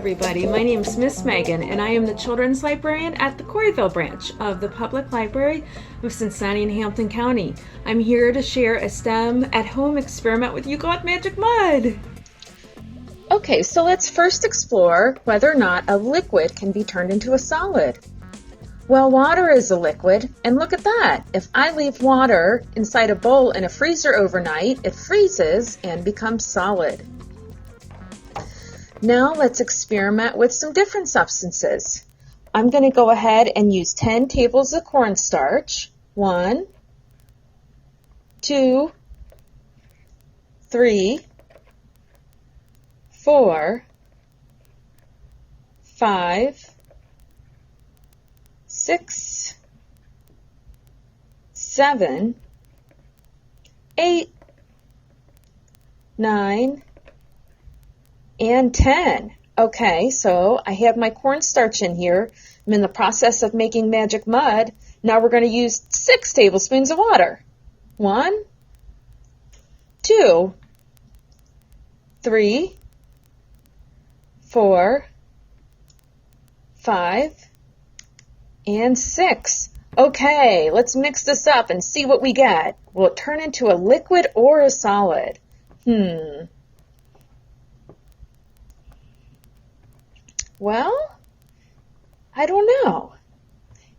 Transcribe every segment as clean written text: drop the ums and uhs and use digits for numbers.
everybody. My name is Miss Megan, and I am the Children's Librarian at the Corryville Branch of the Public Library of Cincinnati and Hampton County. I'm here to share a STEM at-home experiment with you called Magic Mud. Okay, so let's first explore whether or not a liquid can be turned into a solid. Well, water is a liquid, and look at that. If I leave water inside a bowl in a freezer overnight, it freezes and becomes solid. Now let's experiment with some different substances. I'm going to go ahead and use 10 tables of cornstarch. 1, 2, 3, 4, 5, 6, 7, 8, 9, and 10. Okay, so I have my cornstarch in here. I'm in the process of making magic mud. Now we're going to use 6 tablespoons of water. 1, 2, 3, 4, 5, and 6. Okay, let's mix this up and see what we get. Will it turn into a liquid or a solid? Well, I don't know.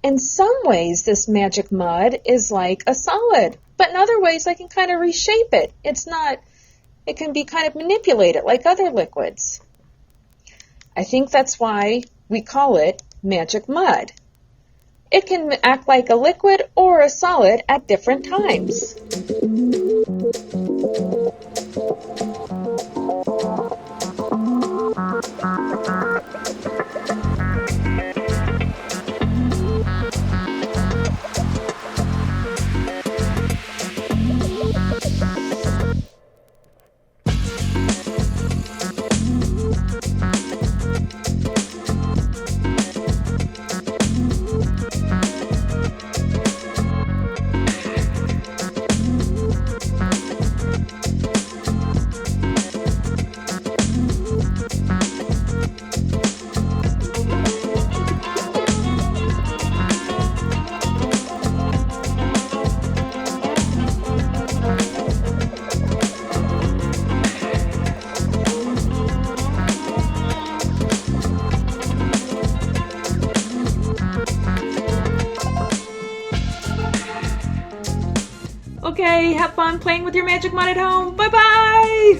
In some ways, this magic mud is like a solid, but in other ways, I can kind of reshape it. It can be kind of manipulated like other liquids. I think that's why we call it magic mud. It can act like a liquid or a solid at different times. Okay, have fun playing with your magic mud at home. Bye-bye!